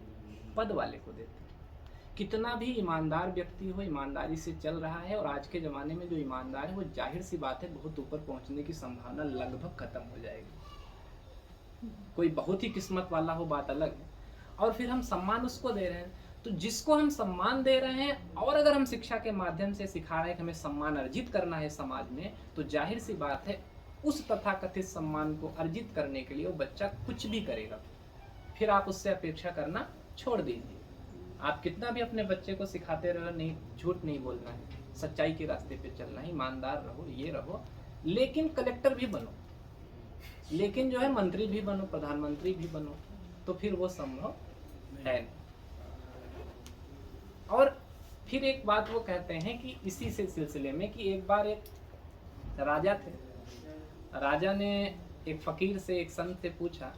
पद वाले को देते हैं। कितना भी ईमानदार व्यक्ति हो, ईमानदारी से चल रहा है, और आज के ज़माने में जो ईमानदार है वो जाहिर सी बात है बहुत ऊपर पहुंचने की संभावना लगभग खत्म हो जाएगी। कोई बहुत ही किस्मत वाला हो, बात अलग है, और फिर हम सम्मान उसको दे रहे हैं। तो जिसको हम सम्मान दे रहे हैं, और अगर हम शिक्षा के माध्यम से सिखा रहे हैं कि हमें सम्मान अर्जित करना है समाज में, तो जाहिर सी बात है उस तथाकथित सम्मान को अर्जित करने के लिए वो बच्चा कुछ भी करेगा। फिर आप उससे अपेक्षा करना छोड़ दीजिए। आप कितना भी अपने बच्चे को सिखाते रहो, नहीं, झूठ नहीं बोलना है, सच्चाई के रास्ते पे चलना है, ईमानदार रहो, ये रहो, लेकिन कलेक्टर भी बनो, लेकिन जो है मंत्री भी बनो, प्रधानमंत्री भी बनो, तो फिर वो संभव है। और फिर एक बात वो कहते हैं कि इसी से सिलसिले में कि एक बार एक राजा थे, राजा ने एक फकीर से, एक संत से पूछा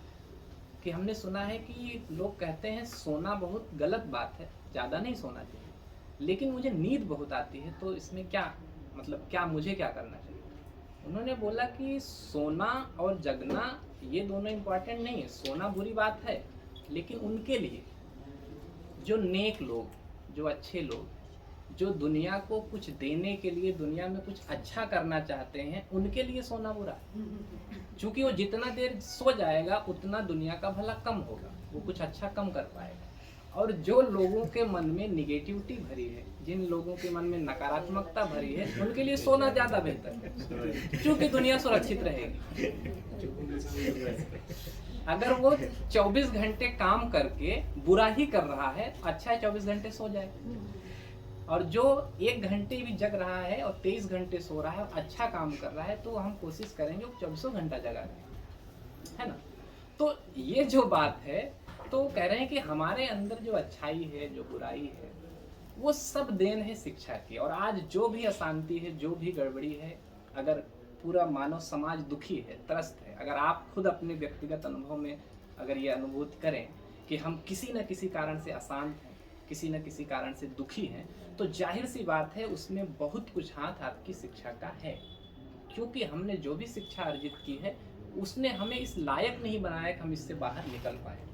कि हमने सुना है कि लोग कहते हैं सोना बहुत गलत बात है, ज़्यादा नहीं सोना चाहिए, लेकिन मुझे नींद बहुत आती है, तो इसमें क्या मतलब, क्या मुझे क्या करना चाहिए? उन्होंने बोला कि सोना और जगना ये दोनों इम्पॉर्टेंट नहीं है, सोना बुरी बात है, लेकिन उनके लिए जो नेक लोग, जो अच्छे लोग, जो दुनिया को कुछ देने के लिए, दुनिया में कुछ अच्छा करना चाहते हैं, उनके लिए सोना बुरा है। क्योंकि वो जितना देर सो जाएगा उतना दुनिया का भला कम होगा, वो कुछ अच्छा कम कर पाएगा। और जो लोगों के मन में निगेटिविटी भरी है, जिन लोगों के मन में नकारात्मकता भरी है, उनके लिए सोना ज्यादा बेहतर है, क्योंकि दुनिया सुरक्षित रहेगी। अगर वो 24 घंटे काम करके बुरा ही कर रहा है, अच्छा है 24 घंटे सो जाए। और जो 1 घंटे भी जग रहा है और 23 घंटे सो रहा है और अच्छा काम कर रहा है, तो हम कोशिश करेंगे वो 24 घंटा जगा रहे, है ना। तो ये जो बात है, तो कह रहे हैं कि हमारे अंदर जो अच्छाई है, जो बुराई है, वो सब देन है शिक्षा की। और आज जो भी अशांति है, जो भी गड़बड़ी है, अगर पूरा मानव समाज दुखी है, त्रस्त है, अगर आप खुद अपने व्यक्तिगत अनुभव में अगर ये अनुभूति करें कि हम किसी न किसी कारण से अशांत हैं, किसी न किसी कारण से दुखी हैं, तो जाहिर सी बात है उसमें बहुत कुछ हाथ आपकी शिक्षा का है। क्योंकि हमने जो भी शिक्षा अर्जित की है, उसने हमें इस लायक नहीं बनाया कि हम इससे बाहर निकल पाए।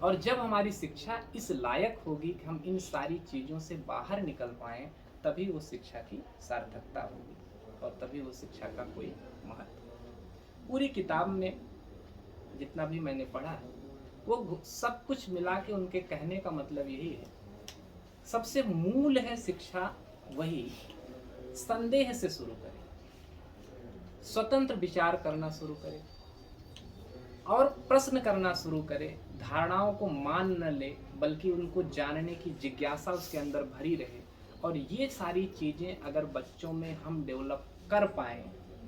और जब हमारी शिक्षा इस लायक होगी कि हम इन सारी चीज़ों से बाहर निकल पाएँ, तभी वो शिक्षा की सार्थकता होगी और तभी वो शिक्षा का कोई महत्व। पूरी किताब में जितना भी मैंने पढ़ा, वो सब कुछ मिला के उनके कहने का मतलब यही है, सबसे मूल है शिक्षा वही, संदेह से शुरू करें, स्वतंत्र विचार करना शुरू करें और प्रश्न करना शुरू करें, धारणाओं को मान न ले बल्कि उनको जानने की जिज्ञासा उसके अंदर भरी रहे। और ये सारी चीज़ें अगर बच्चों में हम डेवलप कर पाएँ,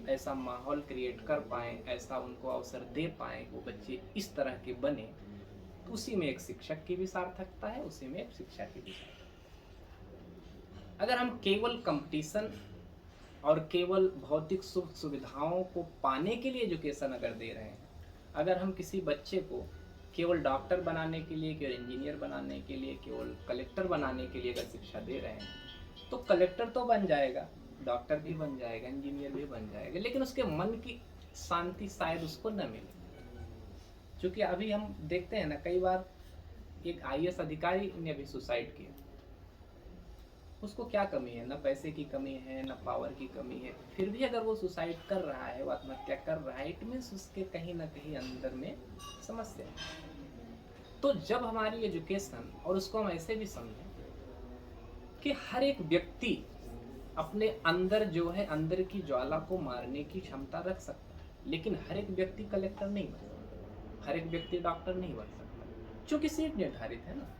ऐसा माहौल क्रिएट कर पाएँ, ऐसा उनको अवसर दे पाएँ, वो बच्चे इस तरह के बने, तो उसी में एक शिक्षक की भी सार्थकता है, उसी में एक शिक्षा की भी सार्थकता है। अगर हम केवल कंपटीशन और केवल भौतिक सुख सुविधाओं को पाने के लिए एजुकेशन अगर दे रहे हैं, अगर हम किसी बच्चे को केवल डॉक्टर बनाने के लिए, केवल इंजीनियर बनाने के लिए, केवल कलेक्टर बनाने के लिए अगर शिक्षा दे रहे हैं, तो कलेक्टर तो बन जाएगा, डॉक्टर भी बन जाएगा, इंजीनियर भी बन जाएगा, लेकिन उसके मन की शांति शायद उसको न मिले। क्योंकि अभी हम देखते हैं ना, कई बार एक IAS अधिकारी ने अभी सुसाइड किया, उसको क्या कमी है, ना पैसे की कमी है, ना पावर की कमी है, फिर भी अगर वो सुसाइड कर रहा है, वो आत्महत्या कर रहा है, इट मीन्स उसके कहीं ना कहीं अंदर में समस्या है। तो जब हमारी एजुकेशन, और उसको हम ऐसे भी समझें कि हर एक व्यक्ति अपने अंदर जो है, अंदर की ज्वाला को मारने की क्षमता रख सकता है, लेकिन हर एक व्यक्ति कलेक्टर नहीं बन सकता, हर एक व्यक्ति डॉक्टर नहीं बन सकता, क्योंकि सीट निर्धारित है ना।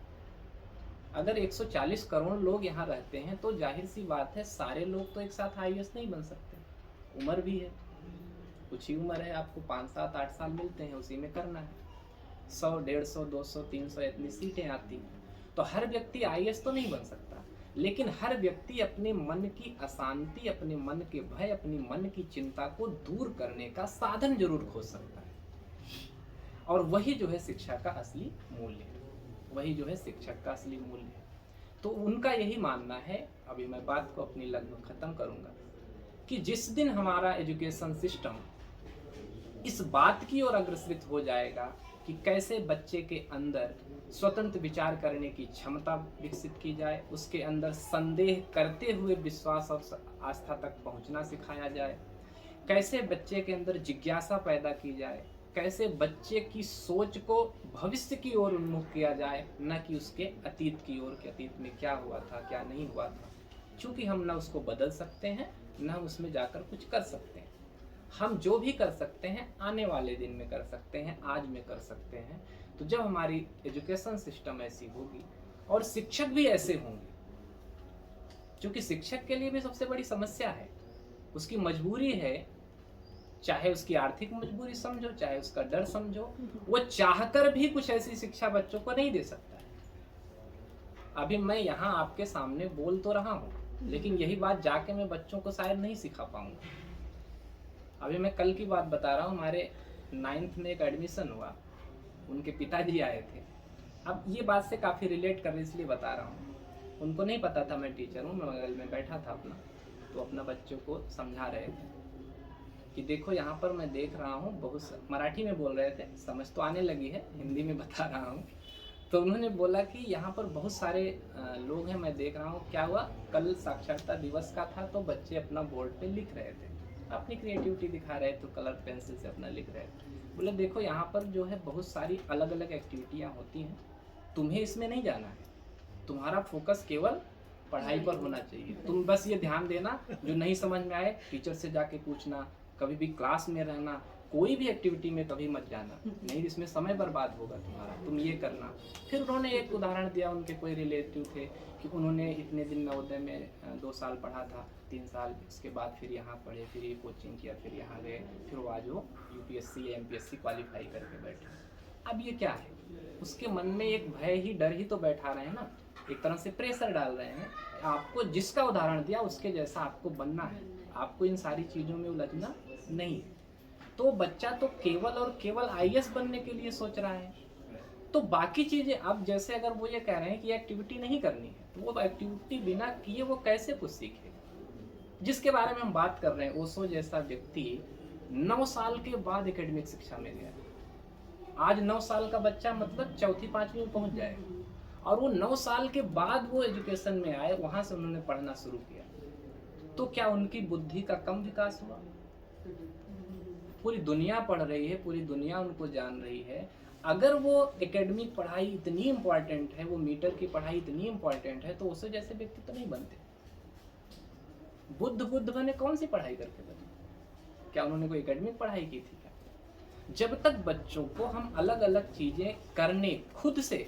अगर 140 करोड़ लोग यहाँ रहते हैं, तो जाहिर सी बात है सारे लोग तो एक साथ IAS नहीं बन सकते, उम्र भी है, कुछ ही उम्र है, आपको 5, 7, 8 साल मिलते हैं, उसी में करना है। 100, 150, 200, 300 इतनी सीटें आती हैं, तो हर व्यक्ति IAS तो नहीं बन सकता, लेकिन हर व्यक्ति अपने मन की अशांति, अपने मन के भय, अपनी मन की चिंता को दूर करने का साधन जरूर खोज सकता है। और वही जो है शिक्षा का असली मूल्य है, वही जो है शिक्षक का असली मूल्य है। तो उनका यही मानना है, अभी मैं बात को अपनी लगभग खत्म करूंगा, कि जिस दिन हमारा एजुकेशन सिस्टम इस बात की ओर अग्रसरित हो जाएगा कि कैसे बच्चे के अंदर स्वतंत्र विचार करने की क्षमता विकसित की जाए, उसके अंदर संदेह करते हुए विश्वास और आस्था तक पहुंचना सिखाया जाए, कैसे बच्चे के अंदर जिज्ञासा पैदा की जाए, कैसे बच्चे की सोच को भविष्य की ओर उन्मुख किया जाए, न कि उसके अतीत की ओर, कि अतीत में क्या हुआ था, क्या नहीं हुआ था। क्योंकि हम न उसको बदल सकते हैं, न हम उसमें जाकर कुछ कर सकते हैं। हम जो भी कर सकते हैं आने वाले दिन में कर सकते हैं, आज में कर सकते हैं। तो जब हमारी एजुकेशन सिस्टम ऐसी होगी और शिक्षक भी ऐसे होंगे, क्योंकि शिक्षक के लिए भी सबसे बड़ी समस्या है, उसकी मजबूरी है, चाहे उसकी आर्थिक मजबूरी समझो, चाहे उसका डर समझो, वो चाहकर भी कुछ ऐसी शिक्षा बच्चों को नहीं दे सकता है। अभी मैं यहाँ आपके सामने बोल तो रहा हूँ, लेकिन यही बात जाके मैं बच्चों को शायद नहीं सिखा पाऊंगा। अभी मैं कल की बात बता रहा हूँ, हमारे 9th में एक एडमिशन हुआ, उनके पिताजी आए थे। अब ये बात से काफ़ी रिलेट कर रही इसलिए बता रहा हूँ, उनको नहीं पता था मैं टीचर हूँ, मैं बगल में बैठा था अपना, तो अपना बच्चों को समझा रहे थे कि देखो यहाँ पर मैं देख रहा हूँ, बहुत मराठी में बोल रहे थे, समझ तो आने लगी है, हिंदी में बता रहा हूँ। तो उन्होंने बोला कि यहाँ पर बहुत सारे लोग हैं, मैं देख रहा हूँ। क्या हुआ, कल साक्षरता दिवस का था, तो बच्चे अपना बोर्ड पे लिख रहे थे, अपनी क्रिएटिविटी दिखा रहे थे, तो कलर पेंसिल से अपना लिख रहे थे। बोले देखो यहाँ पर जो है बहुत सारी अलग अलग एक्टिविटियाँ होती हैं, तुम्हें इसमें नहीं जाना है, तुम्हारा फोकस केवल पढ़ाई पर होना चाहिए। तुम बस ये ध्यान देना, जो नहीं समझ में आए टीचर से जाके पूछना, कभी भी क्लास में रहना, कोई भी एक्टिविटी में कभी मत जाना, नहीं इसमें समय बर्बाद होगा तुम्हारा, तुम ये करना। फिर उन्होंने एक उदाहरण दिया, उनके कोई रिलेटिव थे कि उन्होंने इतने दिन नवोदय में 2 साल पढ़ा था, 3 साल, इसके बाद फिर यहाँ पढ़े, फिर ये कोचिंग किया, फिर यहाँ गए, फिर वो आज वो यूपीएससी या एमपीएससी क्वालिफाई करके बैठे। अब ये क्या है, उसके मन में एक भय ही, डर ही तो बैठा रहे हैं ना, एक तरह से प्रेशर डाल रहे हैं। आपको जिसका उदाहरण दिया उसके जैसा आपको बनना है, आपको इन सारी चीज़ों में उलझना नहीं है। तो बच्चा तो केवल और केवल आईएएस बनने के लिए सोच रहा है, तो बाकी चीज़ें, अब जैसे अगर वो ये कह रहे हैं कि एक्टिविटी नहीं करनी है, तो वो एक्टिविटी बिना किए वो कैसे कुछ सीखेगा। जिसके बारे में हम बात कर रहे हैं, ओशो जैसा व्यक्ति 9 साल के बाद एकेडमिक शिक्षा में गया। आज 9 साल का बच्चा मतलब चौथी पांचवी में पहुंच जाएगा, और वो 9 साल के बाद वो एजुकेशन में आए, वहां से उन्होंने पढ़ना शुरू किया। तो क्या उनकी बुद्धि का कम विकास हुआ? पूरी दुनिया पढ़ रही है, पूरी दुनिया उनको जान रही है। अगर वो एकेडमिक पढ़ाई इतनी इम्पोर्टेंट है, वो मीटर की पढ़ाई इतनी इम्पोर्टेंट है, तो उसे जैसे व्यक्ति तो नहीं बनते। बुद्ध बने कौन सी पढ़ाई करके बने? क्या उन्होंने कोई एकेडमिक पढ़ाई की थी क्या? जब तक बच्चों को हम अलग अलग चीजें करने खुद से,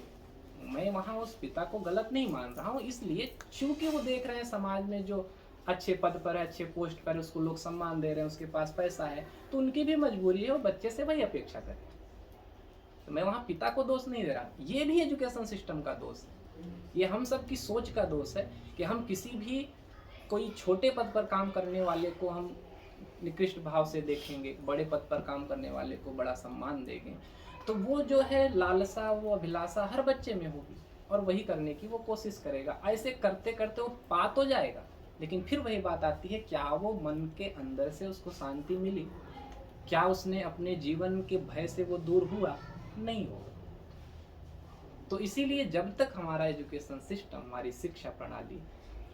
मैं वहां उस पिता को गलत नहीं मान रहा हूँ, इसलिए चूंकि वो देख रहे हैं समाज में जो अच्छे पद पर है, अच्छे पोस्ट पर है, उसको लोग सम्मान दे रहे हैं, उसके पास पैसा है, तो उनकी भी मजबूरी है वो बच्चे से वही अपेक्षा करें। तो मैं वहाँ पिता को दोष नहीं दे रहा, ये भी एजुकेशन सिस्टम का दोष है, ये हम सब की सोच का दोष है कि हम किसी भी कोई छोटे पद पर काम करने वाले को हम निकृष्ट भाव से देखेंगे, बड़े पद पर काम करने वाले को बड़ा सम्मान देंगे। तो वो जो है लालसा, वो अभिलाषा हर बच्चे में होगी, और वही करने की वो कोशिश करेगा। ऐसे करते करते वो पा तो जाएगा, लेकिन फिर वही बात आती है, क्या वो मन के अंदर से उसको शांति मिली? क्या उसने अपने जीवन के भय से वो दूर हुआ? नहीं होगा। तो इसीलिए जब तक हमारा एजुकेशन सिस्टम, हमारी शिक्षा प्रणाली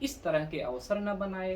इस तरह के अवसर न बनाए,